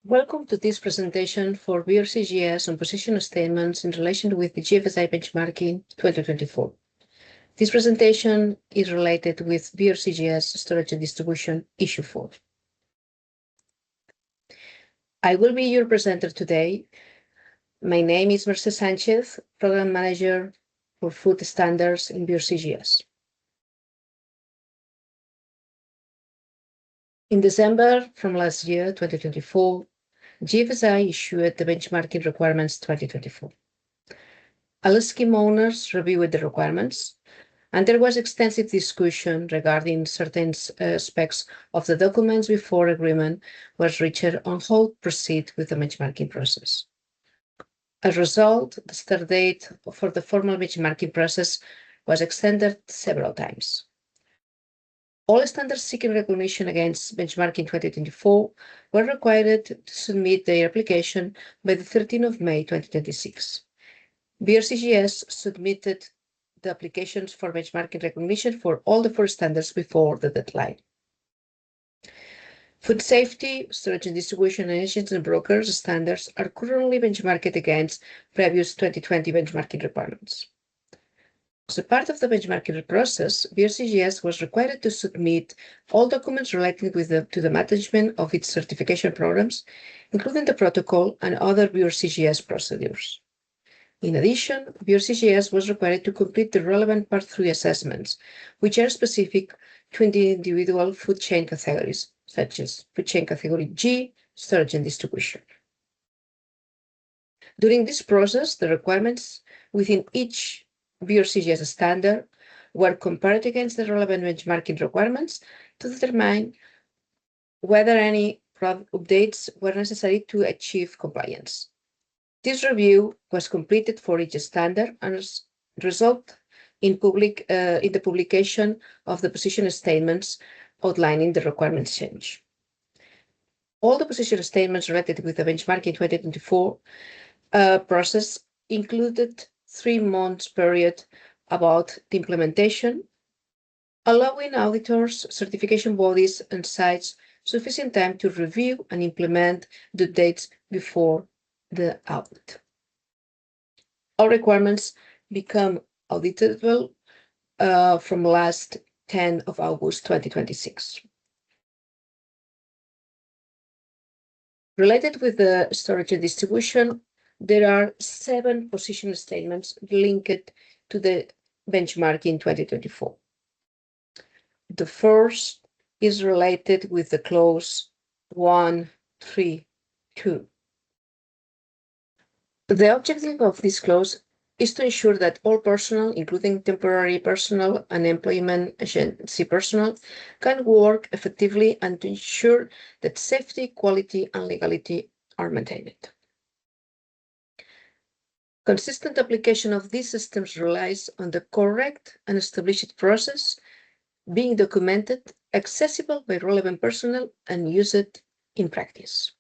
Welcome to this presentation for BRCGS on position statements in relation with the GFSI benchmarking 2024. This presentation is related with BRCGS Storage Distribution Issue 4. I will be your presenter today. My name is Mercedes Sanchez, Program Manager for Food Standards in BRCGS. In December from last year, 2024, GFSI issued the benchmarking requirements 2024. All scheme owners reviewed the requirements, and there was extensive discussion regarding certain aspects of the documents before agreement was reached on how to proceed with the benchmarking process. As a result, the start date for the formal benchmarking process was extended several times. All standards seeking recognition against benchmarking 2024 were required to submit their application by the 13th of May 2026. BRCGS submitted the applications for benchmarking recognition for all the 4 standards before the deadline. Food safety, storage and distribution, and agents and brokers standards are currently benchmarked against previous 2020 benchmarking requirements. As a part of the benchmarking process, BRCGS was required to submit all documents relating to the management of its certification programs, including the protocol and other BRCGS procedures. In addition, BRCGS was required to complete the relevant Part 3 assessments, which are specific to the individual food chain categories, such as food chain category G, storage and distribution. During this process, the requirements within each BRCGS standard were compared against the relevant benchmarking requirements to determine whether any updates were necessary to achieve compliance. This review was completed for each standard and resulted in the publication of the position statements outlining the requirements change. All the position statements related with the benchmarking 2024 process included 3 months period about the implementation, allowing auditors, certification bodies, and sites sufficient time to review and implement the updates before the audit. All requirements become auditable from last 10 of August 2026. Related with the storage and distribution, there are 7 position statements linked to the benchmarking 2024. The first is related with the clause 1.3.2. The objective of this clause is to ensure that all personnel, including temporary personnel and employment agency personnel, can work effectively and to ensure that safety, quality, and legality are maintained. Consistent application of these systems relies on the correct and established process being documented, accessible by relevant personnel, and used in practice.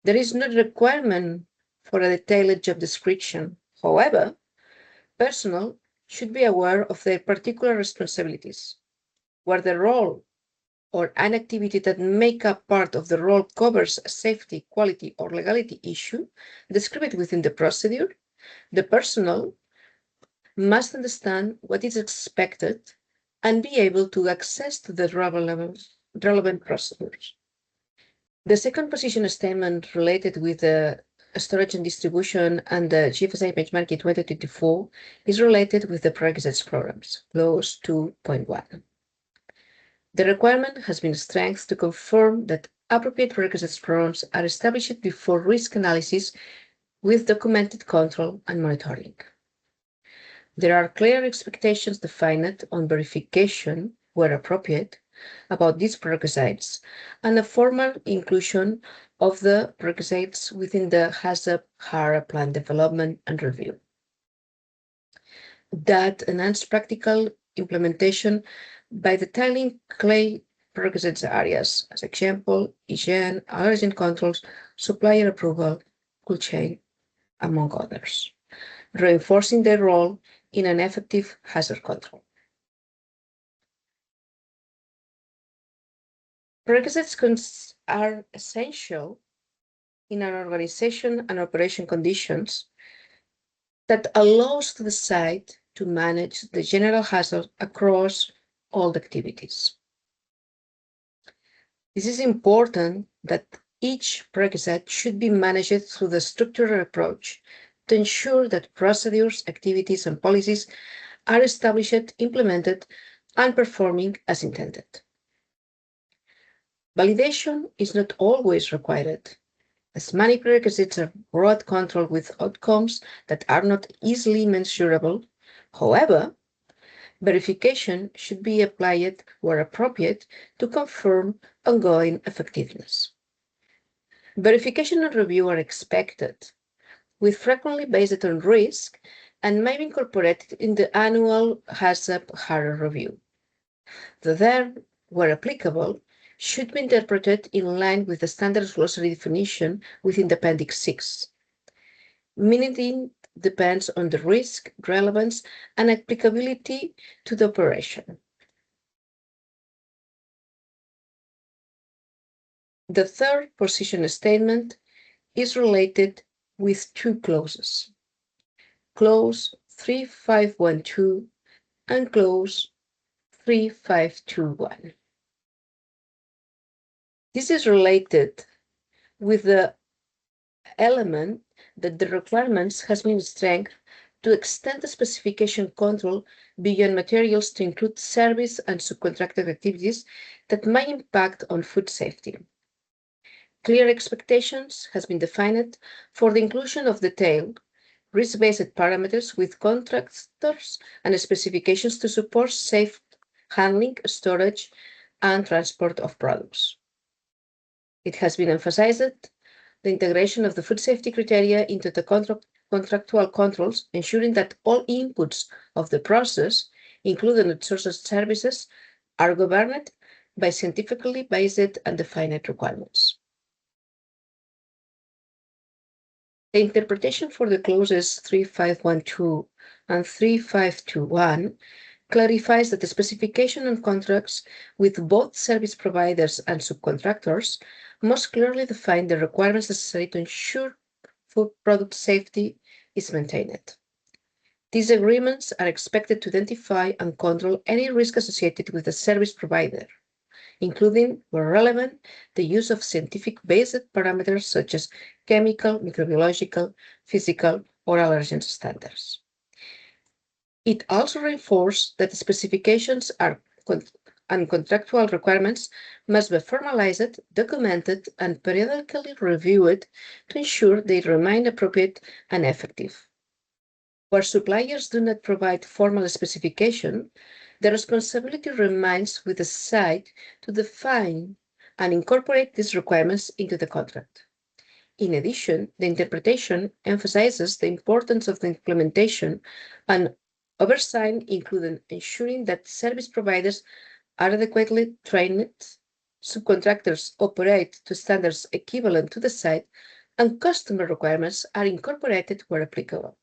There is no requirement for a detailed job description. However, personnel should be aware of their particular responsibilities, where the role or an activity that make up part of the role covers a safety, quality, or legality issue described within the procedure. The personnel must understand what is expected and be able to access to the relevant procedures. The second position statement related with the storage and distribution and the GFSI benchmarking 2024 is related with the prerequisites programs, clause 2.1. The requirement has been strengthened to confirm that appropriate prerequisites programs are established before risk analysis with documented control and monitoring. There are clear expectations defined on verification, where appropriate, about these prerequisites, and a formal inclusion of the prerequisites within the HACCP-HARA plan development and review. That enhanced practical implementation by detailing clear prerequisites areas, as example, hygiene, allergen controls, supplier approval, cold chain, among others, reinforcing their role in an effective hazard control. Prerequisites are essential in an organization and operation conditions that allows the site to manage the general hazard across all the activities. This is important that each prerequisite should be managed through the structural approach to ensure that procedures, activities, and policies are established, implemented, and performing as intended. Validation is not always required, as many prerequisites are broad control with outcomes that are not easily measurable. However, verification should be applied where appropriate to confirm ongoing effectiveness. Verification and review are expected, with frequently based on risk and may be incorporated in the annual HACCP HARA review. The verb, where applicable, should be interpreted in line with the standard glossary definition within the Appendix 6. Meaning depends on the risk, relevance, and applicability to the operation. The third position statement is related with two clauses, Clause 3512 and Clause 3521. This is related with the element that the requirements has been strengthened to extend the specification control beyond materials to include service and subcontracted activities that may impact on food safety. Clear expectations has been defined for the inclusion of detailed, risk-based parameters with contractors and specifications to support safe handling, storage, and transport of products. It has been emphasized the integration of the food safety criteria into the contractual controls, ensuring that all inputs of the process, including outsourced services, are governed by scientifically based and defined requirements. The interpretation for the clauses 3512 and 3521 clarifies that the specification and contracts with both service providers and subcontractors must clearly define the requirements necessary to ensure food product safety is maintained. These agreements are expected to identify and control any risk associated with the service provider, including, where relevant, the use of scientific-based parameters such as chemical, microbiological, physical, or allergen standards. It also reinforced that the specifications and contractual requirements must be formalized, documented, and periodically reviewed to ensure they remain appropriate and effective. Where suppliers do not provide formal specification, the responsibility remains with the site to define and incorporate these requirements into the contract. In addition, the interpretation emphasizes the importance of the implementation and oversight, including ensuring that service providers are adequately trained, subcontractors operate to standards equivalent to the site, and customer requirements are incorporated where applicable.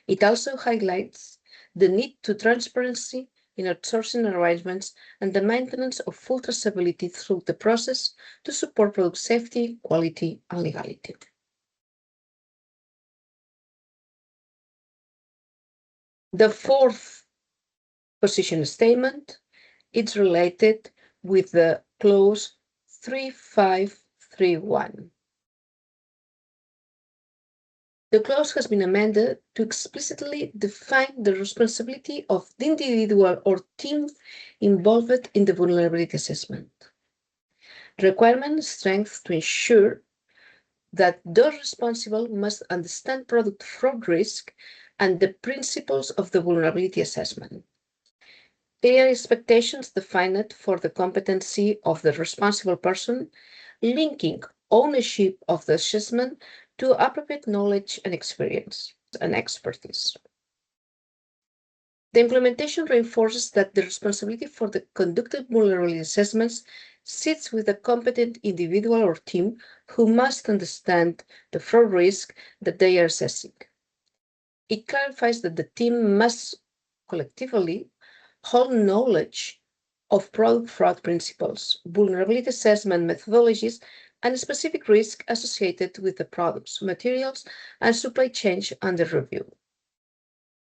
It also highlights the need to transparency in outsourcing arrangements and the maintenance of full traceability through the process to support product safety, quality, and legality. The fourth position statement is related with the clause 3531. The clause has been amended to explicitly define the responsibility of the individual or team involved in the vulnerability assessment. Requirement strength to ensure that those responsible must understand product fraud risk and the principles of the vulnerability assessment. Clear expectations defined for the competency of the responsible person, linking ownership of the assessment to appropriate knowledge and experience and expertise. The implementation reinforces that the responsibility for the conducted vulnerability assessments sits with a competent individual or team who must understand the fraud risk that they are assessing. It clarifies that the team must collectively hold knowledge of product fraud principles, vulnerability assessment methodologies, and specific risk associated with the products, materials, and supply chain under review.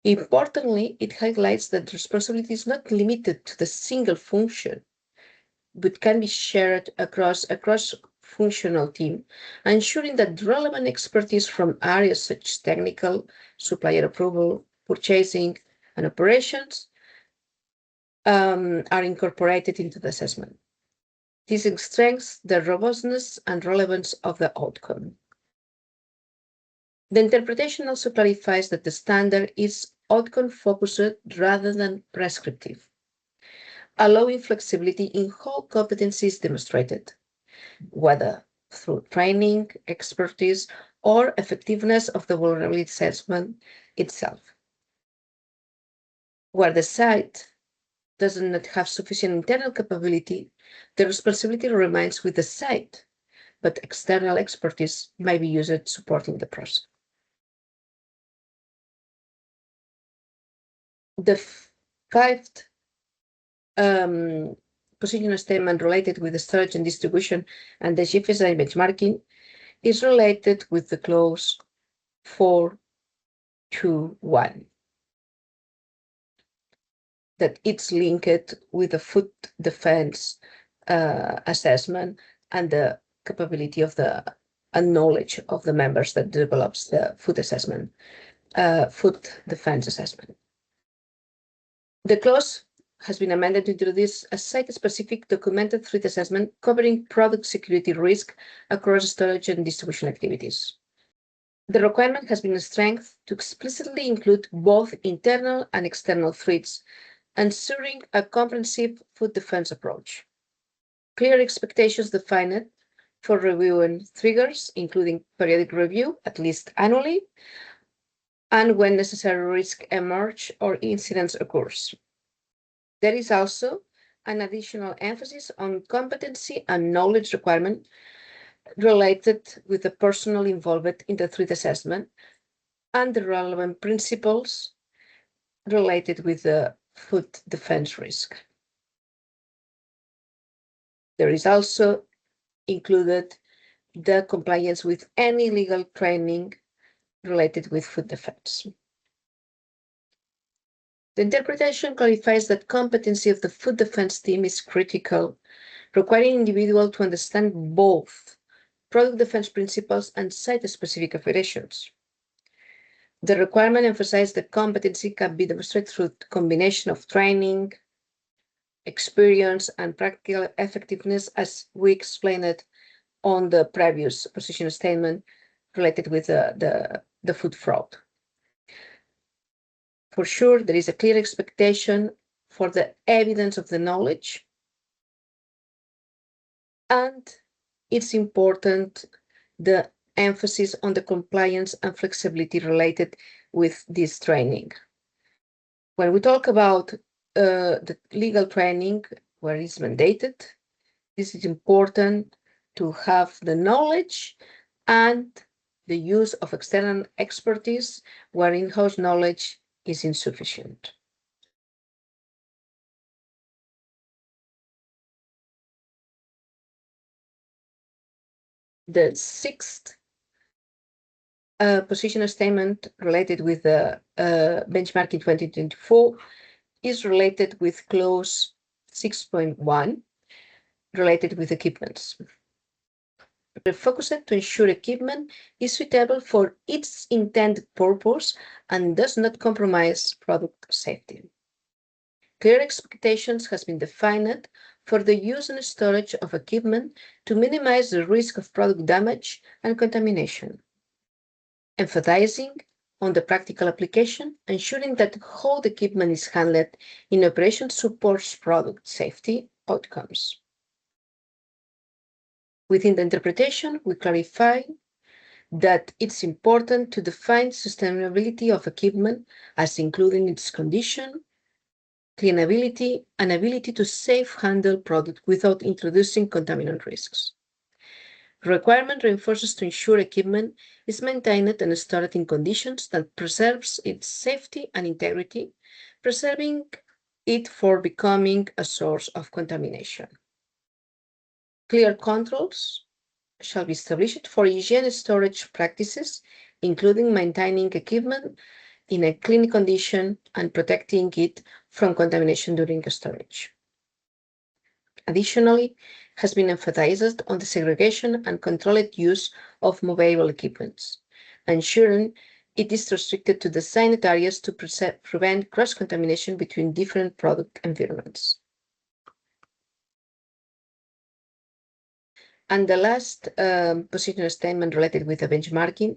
Importantly, it highlights that responsibility is not limited to the single function, but can be shared across a cross-functional team, ensuring that relevant expertise from areas such as technical, supplier approval, purchasing, and operations are incorporated into the assessment. This strengthens the robustness and relevance of the outcome. The interpretation also clarifies that the standard is outcome-focused rather than prescriptive, allowing flexibility in how competency is demonstrated, whether through training, expertise, or effectiveness of the vulnerability assessment itself. Where the site does not have sufficient internal capability, the responsibility remains with the site, but external expertise may be used supporting the process. The fifth position statement related with the storage and distribution and the GFSI benchmarking is related with the clause 4.2.1, that it's linked with the food defense assessment and the capability of the and knowledge of the members that develops the food assessment, food defense assessment. The clause has been amended to introduce a site-specific documented threat assessment covering product security risk across storage and distribution activities. The requirement has been strengthened to explicitly include both internal and external threats, ensuring a comprehensive food defense approach. Clear expectations defined for review and triggers, including periodic review, at least annually, and when necessary risk emerge or incidents occurs. There is also an additional emphasis on competency and knowledge requirement related with the personnel involved in the threat assessment and the relevant principles related with the food defense risk. There is also included the compliance with any legal training related with food defense. The interpretation clarifies that competency of the food defense team is critical, requiring individual to understand both product defense principles and site-specific operations. The requirement emphasizes that competency can be demonstrated through the combination of training, experience, and practical effectiveness, as we explained on the previous position statement related with the food fraud. For sure, there is a clear expectation for the evidence of the knowledge, and it's important the emphasis on the compliance and flexibility related with this training. When we talk about the legal training where it's mandated, this is important to have the knowledge and the use of external expertise where in-house knowledge is insufficient. The sixth position statement related with the benchmarking 2024 is related with clause 6.1 related with equipments. The focus is to ensure equipment is suitable for its intended purpose and does not compromise product safety. Clear expectations has been defined for the use and storage of equipment to minimize the risk of product damage and contamination, emphasizing on the practical application, ensuring that how the equipment is handled in operation supports product safety outcomes. Within the interpretation, we clarify that it's important to define sustainability of equipment as including its condition, cleanability, and ability to safe handle product without introducing contaminant risks. The requirement reinforces to ensure equipment is maintained and stored in conditions that preserves its safety and integrity, preserving it for becoming a source of contamination. Clear controls shall be established for hygiene storage practices, including maintaining equipment in a clean condition and protecting it from contamination during storage. Additionally, has been emphasized on the segregation and controlled use of movable equipment, ensuring it is restricted to designated areas to prevent cross-contamination between different product environments. And the last position statement related with the benchmarking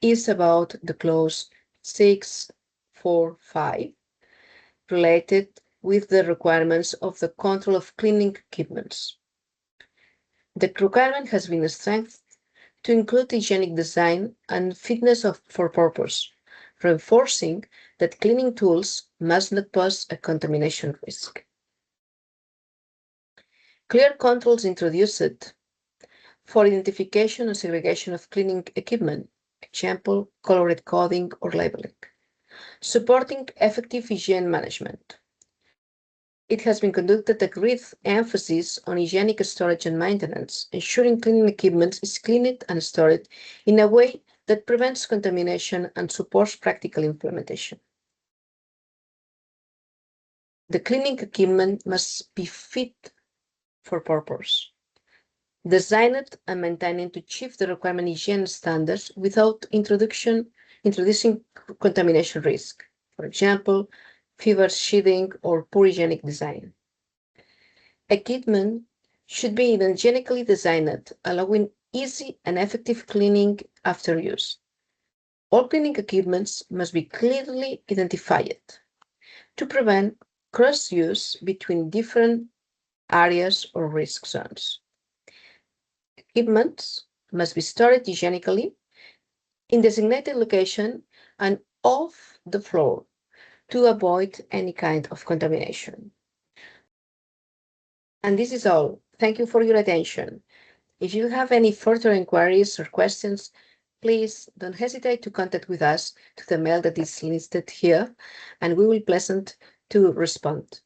is about the clause 645 related with the requirements of the control of cleaning equipments. The requirement has been strengthened to include hygienic design and fitness for purpose, reinforcing that cleaning tools must not pose a contamination risk. Clear controls introduced for identification and segregation of cleaning equipment, example, colored coding or labeling, supporting effective hygiene management. It has been conducted a great emphasis on hygienic storage and maintenance, ensuring cleaning equipment is cleaned and stored in a way that prevents contamination and supports practical implementation. The cleaning equipment must be fit for purpose, designed and maintained to achieve the requirement hygiene standards without introducing contamination risk, for example, fever sheathing or poor hygienic design. Equipment should be hygienically designed, allowing easy and effective cleaning after use. All cleaning equipment must be clearly identified to prevent cross-use between different areas or risk zones. Equipment must be stored hygienically in designated location and off the floor to avoid any kind of contamination. And this is all. Thank you for your attention. If you have any further inquiries or questions, please don't hesitate to contact with us to the mail that is listed here, and we will be pleasant to respond.